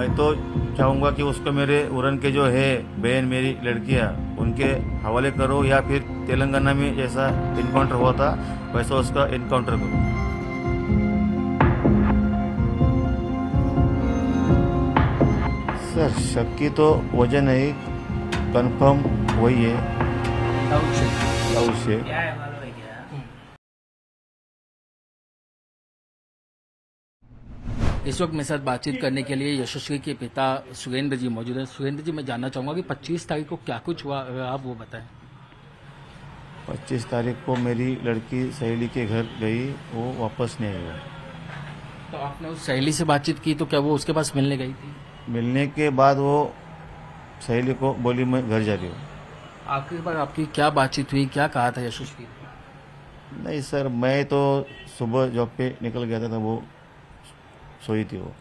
मैं तो चाहूँगा कि उसको मेरे उरन के जो है बहन मेरी लड़कियाँ उनके हवाले करो या फिर तेलंगाना में जैसा इनकाउंटर हुआ था वैसा उसका इनकाउंटर करो। सर शक की तो वजह नहीं, कंफर्म वही है दाऊद शेख। क्या है मालूम है क्या? इस वक्त मेरे साथ बातचीत करने के लिए यशस्वी के पिता सुरेंद्र जी मौजूद हैं। सुरेंद्र जी, मैं जानना चाहूंगा कि 25 तारीख को क्या कुछ हुआ, अगर आप वो बताएं। 25 तारीख को मेरी लड़की सहेली के घर गई, वो वापस नहीं आई। वो तो आपने उस सहेली से बातचीत की तो क्या वो उसके पास मिलने गई थी? मिलने के बाद वो सहेली को बोली मैं घर जा रही हूँ। आखिरी बार आपकी क्या बातचीत हुई, क्या कहा था यशस्वी? नहीं सर, मैं तो सुबह जॉब पे निकल गया था, वो सोई थी। वो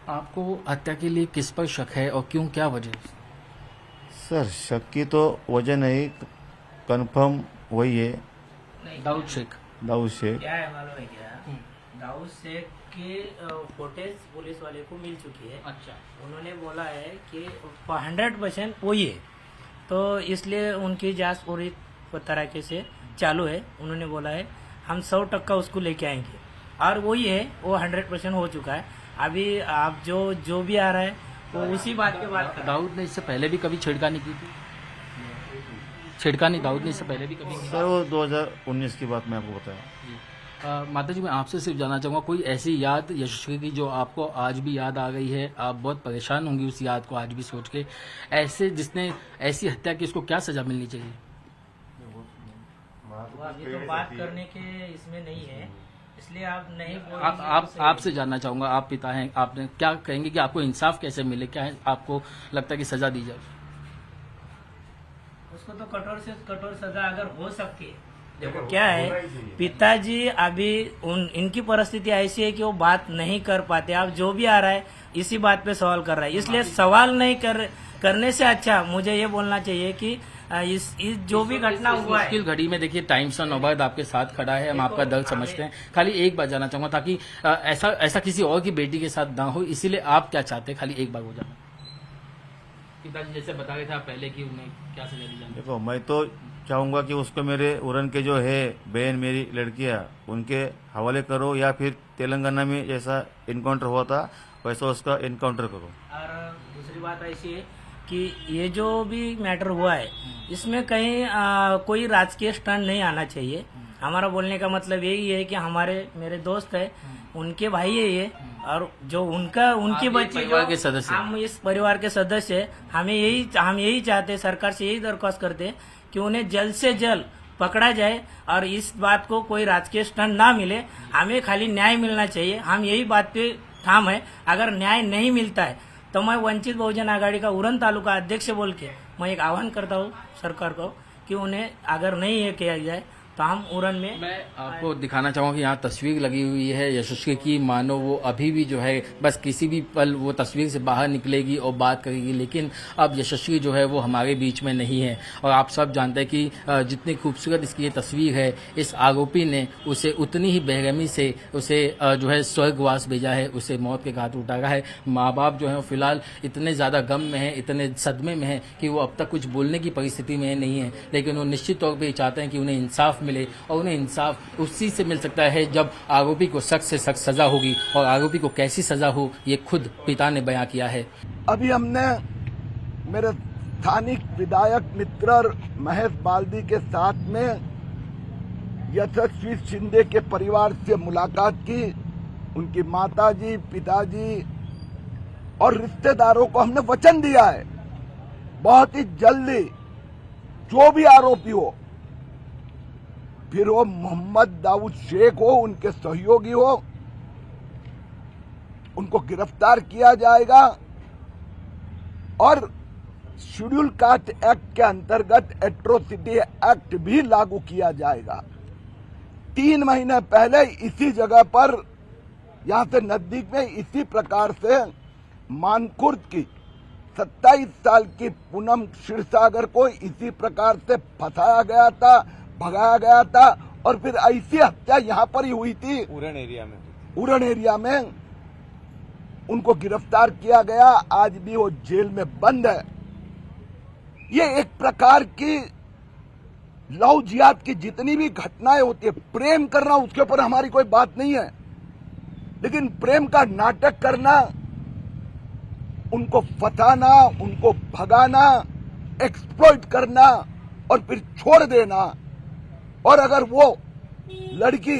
आपको हत्या के लिए किस पर शक है और क्यों, क्या वजह? सर शक की तो वजह नहीं, कंफर्म वही है दाऊद शेख। दाऊद शेख। क्या है मालूम है क्या? दाऊद शेख के फुटेज पुलिस वाले को मिल चुकी है। अच्छा। उन्होंने बोला है कि 100% वही है, तो इसलिए उनकी जांच पूरी तरीके से चालू है। उन्होंने बोला है हम 100% उसको लेके आएंगे और वही है, वो 100% हो चुका है। अभी आप जो भी आ रहा है वो उसी बात के बाद दाऊद ने इससे पहले भी कभी छेड़खानी की थी? छेड़खानी दाऊद ने इससे पहले भी कभी की? सर वो 2019 की बात मैं आपको बताया। माता जी, मैं आपसे सिर्फ जानना चाहूंगा, कोई ऐसी याद यशस्वी की जो आपको आज भी याद आ गई है, आप बहुत परेशान होंगी उस याद को आज भी सोच के, ऐसे जिसने ऐसी हत्या की उसको क्या सजा मिलनी चाहिए? वो अभी तो बात करने के इसमें नहीं है, इसलिए आप नहीं बोल आपसे जानना चाहूंगा, आप पिता हैं, आपने क्या कहेंगे कि आपको इंसाफ कैसे मिले, क्या है आपको लगता है कि सजा दी जाए? उसको तो कठोर से कठोर सजा अगर हो सकती है। देखो क्या है, पिताजी अभी इनकी परिस्थिति ऐसी है कि वो बात नहीं कर पाते। अब जो भी आ रहा है इसी बात पे सवाल कर रहा है, इसलिए सवाल नहीं करने से अच्छा मुझे ये बोलना चाहिए कि इस जो भी घटना हुआ है, मुश्किल घड़ी में देखिए टाइम्स ऑफ नौबत आपके साथ खड़ा है, हम आपका दर्द समझते हैं। खाली एक बात जानना चाहूंगा ताकि ऐसा किसी और की बेटी के साथ ना हो, इसीलिए आप क्या चाहते हैं, खाली एक बार हो जाना। पिताजी जैसे बता रहे थे आप पहले कि उन्हें क्या सजा दी जाए? देखो मैं तो चाहूँगा कि उसको मेरे उरन के जो है बहन मेरी लड़कियाँ उनके हवाले करो या फिर तेलंगाना में जैसा इनकाउंटर हुआ था वैसा उसका इनकाउंटर करो। और दूसरी बात ऐसी है कि ये जो भी मैटर हुआ है इसमें कहीं कोई राजकीय स्टंट नहीं आना चाहिए। हमारा बोलने का मतलब यही है कि मेरे दोस्त है, उनके भाई है ये, और जो उनकी बच्ची परिवार के सदस्य, हम इस परिवार के सदस्य हैं, हम यही चाहते हैं, सरकार से यही दरख्वास्त करते हैं कि उन्हें जल्द से जल्द पकड़ा जाए और इस बात को कोई राजकीय स्टंट ना मिले। हमें खाली न्याय मिलना चाहिए, हम यही बात पे ठाम है। अगर न्याय नहीं मिलता है तो मैं वंचित बहुजन आघाड़ी का उरन तालुका अध्यक्ष बोल के मैं एक आह्वान करता हूँ सरकार को कि उन्हें अगर नहीं ये किया जाए तो हम उरन में। मैं आपको दिखाना चाहूंगा कि यहाँ तस्वीर लगी हुई है यशस्वी की, मानो वो अभी भी जो है बस किसी भी पल वो तस्वीर से बाहर निकलेगी और बात करेगी, लेकिन अब यशस्वी जो है वो हमारे बीच में नहीं है। और आप सब जानते हैं कि जितनी खूबसूरत इसकी ये तस्वीर है, इस आरोपी ने उसे उतनी ही बेरहमी से उसे जो है स्वर्गवास भेजा है, उसे मौत के घाट उतारा है। माँ बाप जो है फिलहाल इतने ज़्यादा गम में है, इतने सदमे में है कि वो अब तक कुछ बोलने की परिस्थिति में नहीं है, लेकिन वो निश्चित तौर पर चाहते हैं कि उन्हें इंसाफ मिले। और उन्हें इंसाफ उसी से मिल सकता है जब आरोपी को सख्त से सख्त सजा होगी, और आरोपी को कैसी सजा हो ये खुद पिता ने बयां किया है। अभी हमने मेरे स्थानिक विधायक मित्र महेश बाल्दी के साथ में यशस्वी शिंदे के परिवार से मुलाकात की। उनकी माताजी, पिताजी और रिश्तेदारों को हमने वचन दिया है बहुत ही जल्दी जो भी आरोपी हो, फिर वो मोहम्मद दाऊद शेख हो, उनके सहयोगी हो, उनको गिरफ्तार किया जाएगा और शेड्यूल कास्ट एक्ट के अंतर्गत एट्रोसिटी एक्ट भी लागू किया जाएगा। 3 महीने पहले इसी जगह पर, यहां से नजदीक में, इसी प्रकार से मानकुर्द की 27 साल की पूनम क्षीरसागर को इसी प्रकार से फंसाया गया था, भगाया गया था, और फिर ऐसी हत्या यहां पर ही हुई थी उरण एरिया में। उनको गिरफ्तार किया गया, आज भी वो जेल में बंद है। ये एक प्रकार की लव जिहाद की जितनी भी घटनाएं होती है, प्रेम करना उसके ऊपर हमारी कोई बात नहीं है, लेकिन प्रेम का नाटक करना, उनको फंसाना, उनको भगाना, एक्सप्लॉइट करना और फिर छोड़ देना, और अगर वो लड़की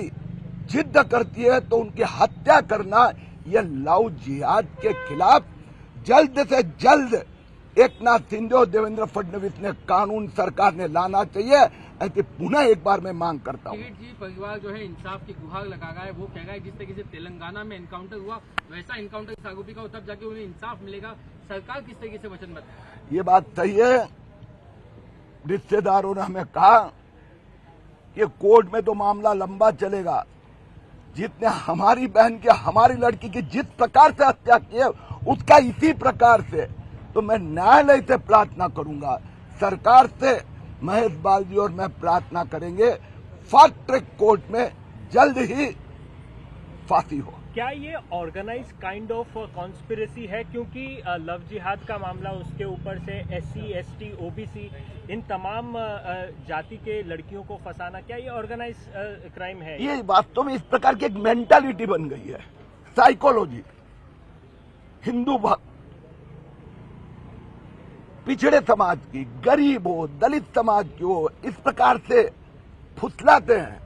जिद करती है तो उनकी हत्या करना, यह लव जिहाद के खिलाफ जल्द से जल्द एकनाथ शिंदे और देवेंद्र फडणवीस ने कानून सरकार ने लाना चाहिए। ऐसी पुनः एक बार मैं मांग करता हूँ। जी परिवार जो है इंसाफ की गुहार लगा रहा है, वो कह रहा है जिस तरीके से तेलंगाना में एनकाउंटर हुआ वैसा एनकाउंटर इस आरोपी का हो, तब जाके उन्हें इंसाफ मिलेगा। सरकार किस तरीके से वचनबद्ध है? ये बात सही है। रिश्तेदारों ने हमें कहा कि कोर्ट में तो मामला लंबा चलेगा, जितने हमारी बहन की, हमारी लड़की की जिस प्रकार से हत्या की है उसका इसी प्रकार से, तो मैं न्यायालय से प्रार्थना करूंगा, सरकार से महेश बालदी और मैं प्रार्थना करेंगे फास्ट ट्रैक कोर्ट में जल्द ही फांसी हो। क्या ये ऑर्गेनाइज काइंड ऑफ कॉन्स्पिरेसी है, क्योंकि लव जिहाद का मामला, उसके ऊपर से SC, ST, OBC इन तमाम जाति के लड़कियों को फंसाना, क्या ये ऑर्गेनाइज क्राइम है? ये वास्तव में इस प्रकार की एक मेंटालिटी बन गई है, साइकोलॉजी। हिंदू पिछड़े समाज की, गरीब हो, दलित समाज की हो, इस प्रकार से फुसलाते हैं,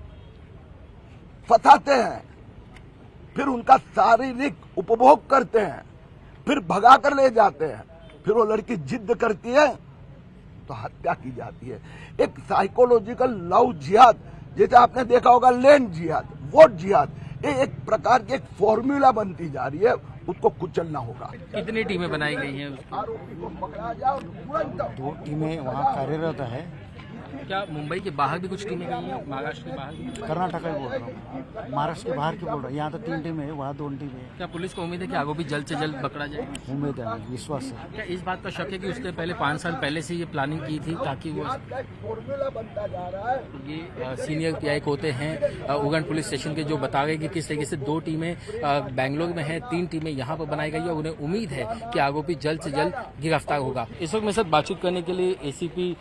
फंसाते हैं, फिर उनका शारीरिक उपभोग करते हैं, फिर भगा कर ले जाते हैं, फिर वो लड़की जिद करती है तो हत्या की जाती है। एक साइकोलॉजिकल लव जिहाद, जैसे आपने देखा होगा लैंड जिहाद, वोट जिहाद, ये एक प्रकार की एक फॉर्मूला बनती जा रही है, उसको कुचलना होगा। कितनी टीमें बनाई गई हैं? आरोपी को पकड़ा जाए और तुरंत 2 टीमें वहाँ कार्यरत है। क्या मुंबई के बाहर भी कुछ टीमें गई हैं? महाराष्ट्र के बाहर भी? कर्नाटक ही बोल रहा हूँ, महाराष्ट्र के बाहर की बोल रहा हूँ। यहाँ तो 3 टीमें है, वहाँ 2 टीमें है। क्या पुलिस को उम्मीद है कि आरोपी जल्द से जल्द पकड़ा जाए? उम्मीद है, विश्वास है। क्या इस बात का शक है कि उसने पहले 5 साल पहले से ये प्लानिंग की थी ताकि वो फॉर्मूला बनता जा रहा है। ये सीनियर PI होते हैं उगन पुलिस स्टेशन के, जो बता रहे कि किस तरीके से 2 टीमें बेंगलोर में हैं, 3 टीमें यहाँ पर बनाई गई है। उन्हें उम्मीद है कि आरोपी जल्द से जल्द गिरफ्तार होगा। इस वक्त मेरे साथ बातचीत करने के लिए ACP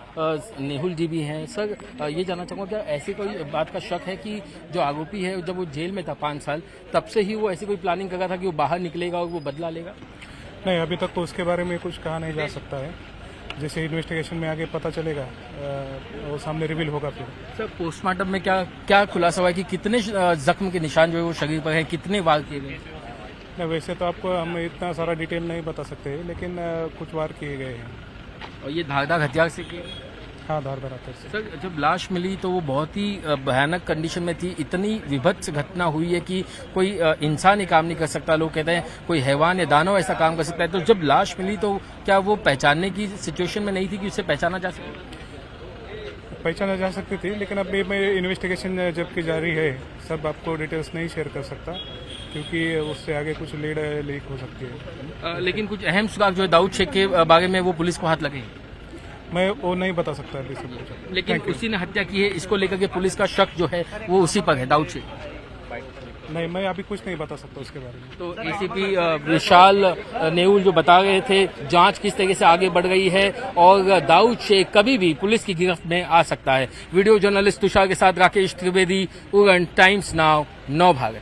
नेहुल जी भी हैं। सर, ये जानना चाहूँगा, क्या ऐसी कोई बात का शक है कि जो आरोपी है, जब वो जेल में था 5 साल, तब से ही वो ऐसी कोई प्लानिंग कर रहा था कि वो बाहर निकलेगा और वो बदला लेगा? नहीं, अभी तक तो उसके बारे में कुछ कहा नहीं जा सकता है। जैसे इन्वेस्टिगेशन में आगे पता चलेगा वो सामने रिवील होगा। फिर सर, पोस्टमार्टम में क्या खुलासा हुआ कि कितने जख्म के निशान जो है वो शरीर पर हैं, कितने वार किए गए? नहीं, वैसे तो आपको हम इतना सारा डिटेल नहीं बता सकते, लेकिन कुछ वार किए गए हैं। और ये धारदार हथियार से किए? हाँ, धारदार हथियार से। सर, जब लाश मिली तो वो बहुत ही भयानक कंडीशन में थी। इतनी विभत्स घटना हुई है कि कोई इंसान ही काम नहीं कर सकता। लोग कहते हैं कोई हैवान या दानव ऐसा काम कर सकता है। तो जब लाश मिली तो क्या वो पहचानने की सिचुएशन में नहीं थी कि उसे पहचाना जा सके? पहचाना जा सकती थी, लेकिन अभी मैं इन्वेस्टिगेशन जबकि जारी है, सब आपको डिटेल्स नहीं शेयर कर सकता, क्योंकि उससे आगे कुछ लीड लीक हो सकती है। लेकिन कुछ अहम सुराग जो है दाऊद शेख के बारे में, वो पुलिस को हाथ लगे? मैं वो नहीं बता सकता अभी सब कुछ। लेकिन उसी ने हत्या की है, इसको लेकर के पुलिस का शक जो है वो उसी पर है, दाऊद शेख। नहीं, मैं अभी कुछ नहीं बता सकता उसके बारे में। तो ACP विशाल नेहुल जो बता रहे थे जांच किस तरीके से आगे बढ़ रही है और दाऊद शेख कभी भी पुलिस की गिरफ्त में आ सकता है। वीडियो जर्नलिस्ट तुषार के साथ राकेश त्रिवेदी, उड़न टाइम्स नाउ, नव भारत।